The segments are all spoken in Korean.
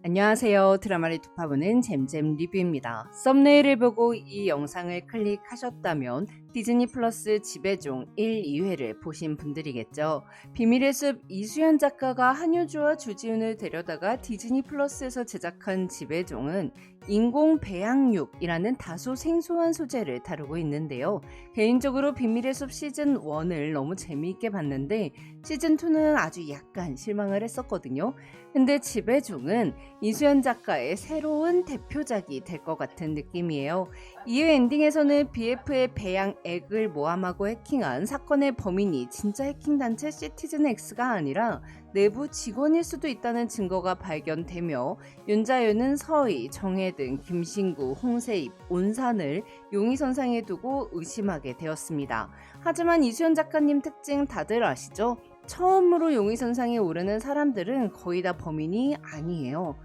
안녕하세요. 드라마를 곱하보는 잼잼 리뷰입니다. 썸네일을 보고 이 영상을 클릭하셨다면 디즈니 플러스 지배종 1, 2회를 보신 분들이겠죠. 비밀의 숲 이수연 작가가 한효주와 주지훈을 데려다가 디즈니 플러스에서 제작한 지배종은 인공 배양육이라는 다소 생소한 소재를 다루고 있는데요. 개인적으로 비밀의 숲 시즌 1을 너무 재미있게 봤는데 시즌 2는 아주 약간 실망을 했었거든요. 근데 지배종은 이수연 작가의 새로운 대표작이 될 것 같은 느낌이에요. 이후 엔딩에서는 BF의 배양액을 모함하고 해킹한 사건의 범인이 진짜 해킹단체 시티즌 X가 아니라 내부 직원일 수도 있다는 증거가 발견되며 윤자윤은 서희, 정혜등, 김신구, 홍세입, 온산을 용의선상에 두고 의심하게 되었습니다. 하지만 이수연 작가님 특징 다들 아시죠? 처음으로 용의선상에 오르는 사람들은 거의 다 범인이 아니에요.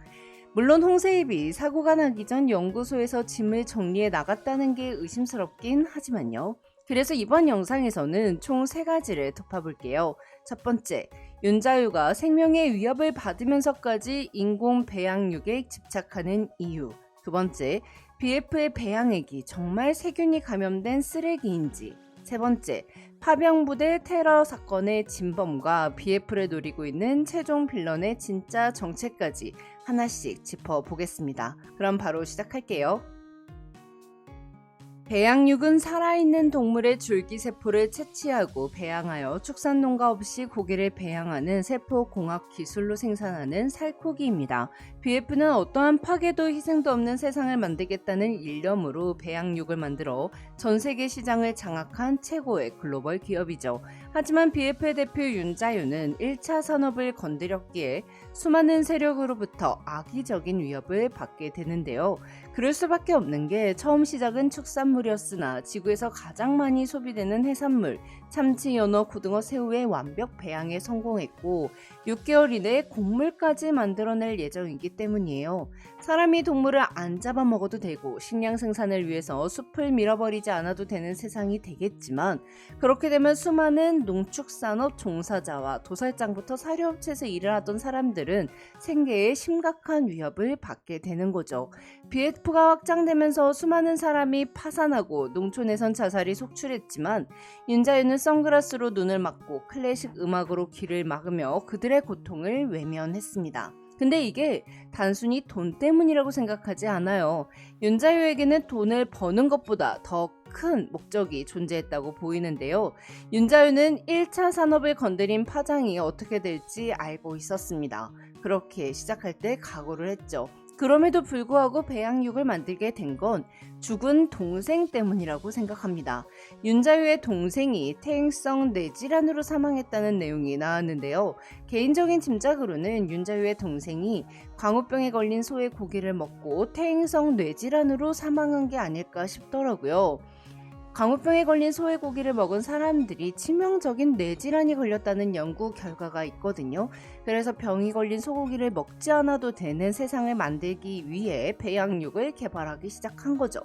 물론 홍세입이 사고가 나기 전 연구소에서 짐을 정리해 나갔다는 게 의심스럽긴 하지만요. 그래서 이번 영상에서는 총 3가지를 짚어볼게요. 첫 번째, 윤자유가 생명의 위협을 받으면서까지 인공 배양육에 집착하는 이유. 두 번째, BF의 배양액이 정말 세균이 감염된 쓰레기인지. 세 번째, 파병부대 테러 사건의 진범과 BF를 노리고 있는 최종 빌런의 진짜 정체까지 하나씩 짚어보겠습니다. 그럼 바로 시작할게요. 배양육은 살아있는 동물의 줄기세포를 채취하고 배양하여 축산농가 없이 고기를 배양하는 세포공학 기술로 생산하는 살코기입니다. BF는 어떠한 파괴도 희생도 없는 세상을 만들겠다는 일념으로 배양육을 만들어 전 세계 시장을 장악한 최고의 글로벌 기업이죠. 하지만 BF의 대표 윤자유는 1차 산업을 건드렸기에 수많은 세력으로부터 악의적인 위협을 받게 되는데요. 그럴 수밖에 없는 게 처음 시작은 축산물이었으나 지구에서 가장 많이 소비되는 해산물, 참치, 연어, 고등어, 새우의 완벽 배양에 성공했고 6개월 이내에 곡물까지 만들어낼 예정이기 때문이에요. 사람이 동물을 안 잡아먹어도 되고 식량 생산을 위해서 숲을 밀어버리지 않아도 되는 세상이 되겠지만 그렇게 되면 수많은 농축산업 종사자와 도살장부터 사료업체에서 일을 하던 사람들은 생계에 심각한 위협을 받게 되는 거죠. BF가 확장되면서 수많은 사람이 파산하고 농촌에선 자살이 속출했지만 윤자유는 선글라스로 눈을 막고 클래식 음악으로 귀를 막으며 그들의 고통을 외면했습니다. 근데 이게 단순히 돈 때문이라고 생각하지 않아요. 윤자유에게는 돈을 버는 것보다 더 큰 목적이 존재했다고 보이는데요. 윤자유는 1차 산업을 건드린 파장이 어떻게 될지 알고 있었습니다. 그렇게 시작할 때 각오를 했죠. 그럼에도 불구하고 배양육을 만들게 된 건 죽은 동생 때문이라고 생각합니다. 윤자유의 동생이 퇴행성 뇌질환으로 사망했다는 내용이 나왔는데요. 개인적인 짐작으로는 윤자유의 동생이 광우병에 걸린 소의 고기를 먹고 퇴행성 뇌질환으로 사망한 게 아닐까 싶더라고요. 광우병에 걸린 소의 고기를 먹은 사람들이 치명적인 뇌질환이 걸렸다는 연구 결과가 있거든요. 그래서 병이 걸린 소고기를 먹지 않아도 되는 세상을 만들기 위해 배양육을 개발하기 시작한 거죠.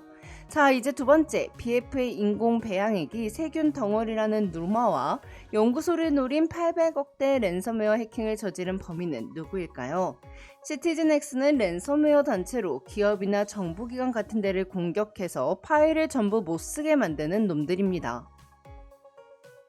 자, 이제 두 번째, BF의 인공 배양액이 세균 덩어리라는 루머와 연구소를 노린 800억대 랜섬웨어 해킹을 저지른 범인은 누구일까요? 시티즌 X는 랜섬웨어 단체로 기업이나 정부기관 같은 데를 공격해서 파일을 전부 못쓰게 만드는 놈들입니다.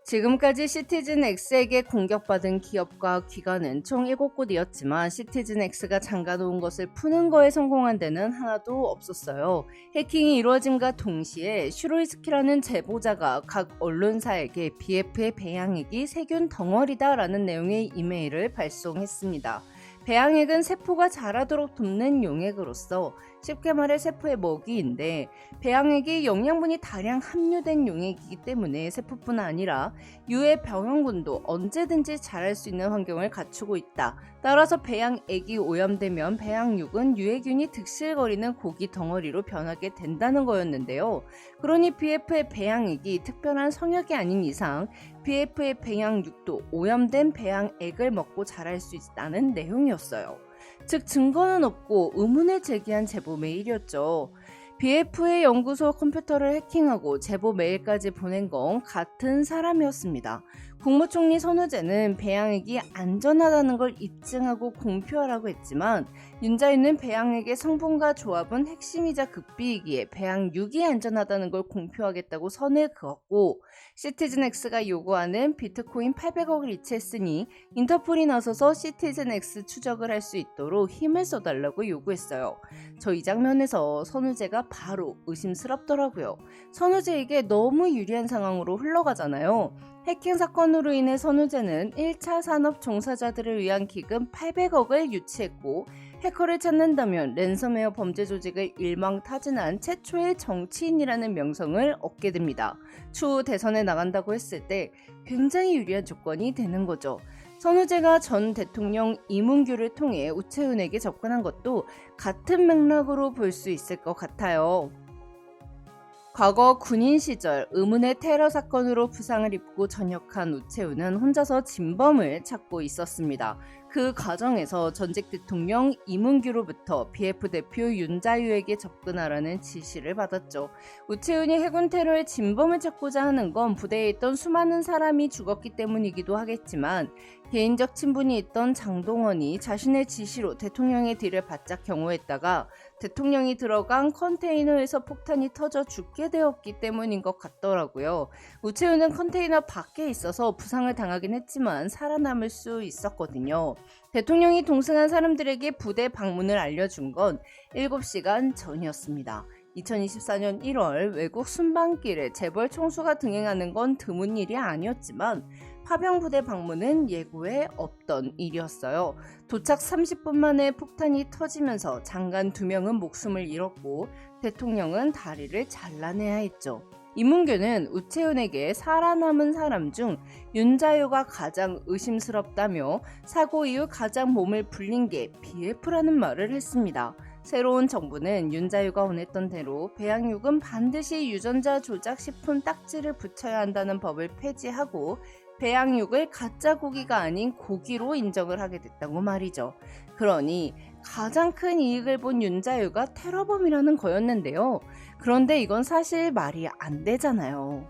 지금까지 시티즌 X에게 공격받은 기업과 기관은 총 7곳이었지만 시티즌 X가 잠가놓은 것을 푸는 거에 성공한 데는 하나도 없었어요. 해킹이 이루어짐과 동시에 슈로이스키라는 제보자가 각 언론사에게 BF의 배양액이 세균 덩어리다라는 내용의 이메일을 발송했습니다. 배양액은 세포가 자라도록 돕는 용액으로서 쉽게 말해 세포의 먹이인데 배양액이 영양분이 다량 함유된 용액이기 때문에 세포뿐 아니라 유해 병원군도 언제든지 자랄 수 있는 환경을 갖추고 있다. 따라서 배양액이 오염되면 배양육은 유해균이 득실거리는 고기 덩어리로 변하게 된다는 거였는데요. 그러니 BF의 배양액이 특별한 성역이 아닌 이상 BF의 배양육도 오염된 배양액을 먹고 자랄 수 있다는 내용이었어요. 즉 증거는 없고 의문을 제기한 제보 메일이었죠. BF의 연구소 컴퓨터를 해킹하고 제보 메일까지 보낸 건 같은 사람이었습니다. 국무총리 선우재는 배양액이 안전하다는 걸 입증하고 공표하라고 했지만 윤자유는 배양액의 성분과 조합은 핵심이자 극비이기에 배양육이 안전하다는 걸 공표하겠다고 선을 그었고 시티즌X가 요구하는 비트코인 800억을 이체했으니 인터폴이 나서서 시티즌X 추적을 할 수 있도록 힘을 써달라고 요구했어요. 저 이 장면에서 선우재가 바로 의심스럽더라고요. 선우재에게 너무 유리한 상황으로 흘러가잖아요. 해킹 사건으로 인해 선우재는 1차 산업 종사자들을 위한 기금 800억을 유치했고 해커를 찾는다면 랜섬웨어 범죄 조직을 일망타진한 최초의 정치인이라는 명성을 얻게 됩니다. 추후 대선에 나간다고 했을 때 굉장히 유리한 조건이 되는 거죠. 선우재가 전 대통령 이문규를 통해 우채훈에게 접근한 것도 같은 맥락으로 볼 수 있을 것 같아요. 과거 군인 시절 의문의 테러 사건으로 부상을 입고 전역한 우채훈은 혼자서 진범을 찾고 있었습니다. 그 과정에서 전직 대통령 이문규로부터 BF 대표 윤자유에게 접근하라는 지시를 받았죠. 우채훈이 해군 테러의 진범을 찾고자 하는 건 부대에 있던 수많은 사람이 죽었기 때문이기도 하겠지만 개인적 친분이 있던 장동원이 자신의 지시로 대통령의 뒤를 바짝 경호했다가 대통령이 들어간 컨테이너에서 폭탄이 터져 죽게 되었기 때문인 것 같더라고요. 우채훈은 컨테이너 밖에 있어서 부상을 당하긴 했지만 살아남을 수 있었거든요. 대통령이 동승한 사람들에게 부대 방문을 알려준 건 7시간 전이었습니다. 2024년 1월 외국 순방길에 재벌 총수가 등행하는 건 드문 일이 아니었지만 파병부대 방문은 예고에 없던 일이었어요. 도착 30분 만에 폭탄이 터지면서 장관 2명은 목숨을 잃었고 대통령은 다리를 잘라내야 했죠. 이문규는 우채훈에게 살아남은 사람 중 윤자유가 가장 의심스럽다며 사고 이후 가장 몸을 불린 게 BF라는 말을 했습니다. 새로운 정부는 윤자유가 원했던 대로 배양육은 반드시 유전자 조작 식품 딱지를 붙여야 한다는 법을 폐지하고 배양육을 가짜 고기가 아닌 고기로 인정을 하게 됐다고 말이죠. 그러니 가장 큰 이익을 본 윤자유가 테러범이라는 거였는데요. 그런데 이건 사실 말이 안 되잖아요.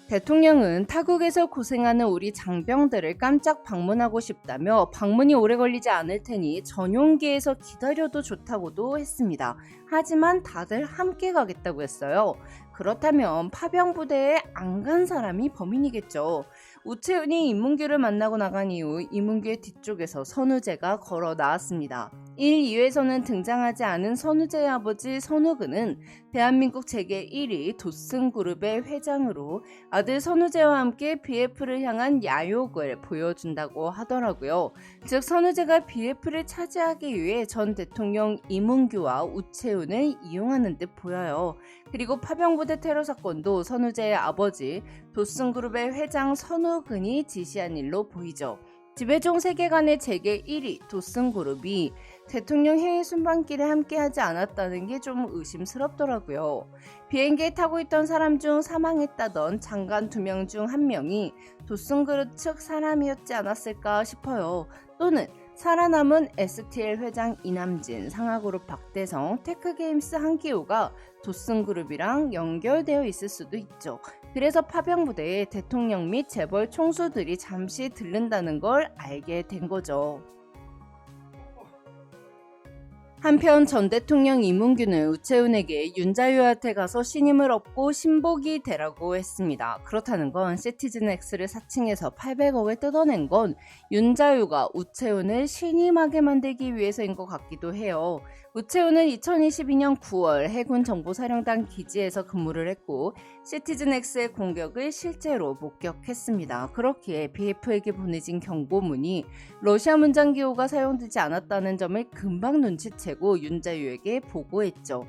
대통령은 타국에서 고생하는 우리 장병들을 깜짝 방문하고 싶다며 방문이 오래 걸리지 않을 테니 전용기에서 기다려도 좋다고도 했습니다. 하지만 다들 함께 가겠다고 했어요. 그렇다면 파병부대에 안 간 사람이 범인이겠죠. 우채훈이 이문규를 만나고 나간 이후 이문규의 뒤쪽에서 선우재가 걸어 나왔습니다. 1, 2회에서는 등장하지 않은 선우재의 아버지 선우근은 대한민국 재계 1위 도슨그룹의 회장으로 아들 선우재와 함께 BF를 향한 야욕을 보여준다고 하더라고요. 즉 선우재가 BF를 차지하기 위해 전 대통령 이문규와 우채훈을 이용하는 듯 보여요. 그리고 파병부대 테러 사건도 선우재의 아버지 도슨그룹의 회장 선우근이 지시한 일로 보이죠. 지배종 세계관의 재계 1위 도슨그룹이 대통령 해외 순방길에 함께하지 않았다는 게 좀 의심스럽더라고요. 비행기에 타고 있던 사람 중 사망했다던 장관 2명 중 1명이 도슨그룹 측 사람이었지 않았을까 싶어요. 또는 살아남은 STL 회장 이남진, 상하그룹 박대성, 테크게임스 한기호가 도슨그룹이랑 연결되어 있을 수도 있죠. 그래서 파병부대에 대통령 및 재벌 총수들이 잠시 들른다는 걸 알게 된 거죠. 한편 전 대통령 이문규는 우채훈에게 윤자유한테 가서 신임을 얻고 신복이 되라고 했습니다. 그렇다는 건 시티즌X를 사칭해서 800억을 뜯어낸 건 윤자유가 우채훈을 신임하게 만들기 위해서인 것 같기도 해요. 우채훈은 2022년 9월 해군 정보사령단 기지에서 근무를 했고 시티즌X의 공격을 실제로 목격했습니다. 그렇기에 BF에게 보내진 경고문이 러시아 문장 기호가 사용되지 않았다는 점을 금방 눈치채고 윤자유에게 보고했죠.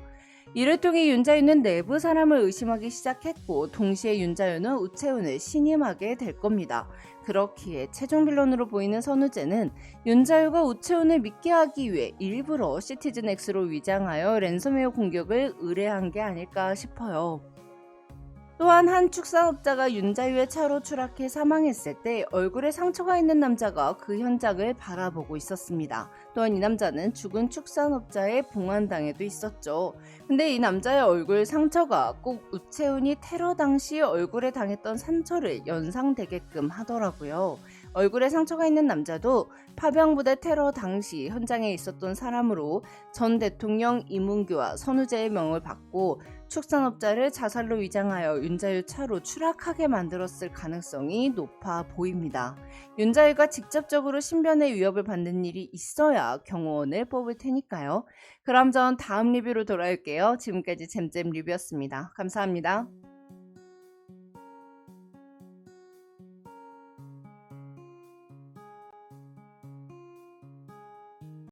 이를 통해 윤자유는 내부 사람을 의심하기 시작했고 동시에 윤자유는 우채훈을 신임하게 될 겁니다. 그렇기에 최종 빌런으로 보이는 선우재는 윤자유가 우채훈을 믿게 하기 위해 일부러 시티즌X로 위장하여 랜섬웨어 공격을 의뢰한 게 아닐까 싶어요. 또한 한 축산업자가 윤자유의 차로 추락해 사망했을 때 얼굴에 상처가 있는 남자가 그 현장을 바라보고 있었습니다. 또한 이 남자는 죽은 축산업자의 봉안당에도 있었죠. 근데 이 남자의 얼굴 상처가 꼭 우채훈이 테러 당시 얼굴에 당했던 상처를 연상되게끔 하더라고요. 얼굴에 상처가 있는 남자도 파병부대 테러 당시 현장에 있었던 사람으로 전 대통령 이문규와 선우재의 명을 받고 축산업자를 자살로 위장하여 윤자유 차로 추락하게 만들었을 가능성이 높아 보입니다. 윤자유가 직접적으로 신변의 위협을 받는 일이 있어야 경호원을 뽑을 테니까요. 그럼 전 다음 리뷰로 돌아올게요. 지금까지 잼잼 리뷰였습니다. 감사합니다.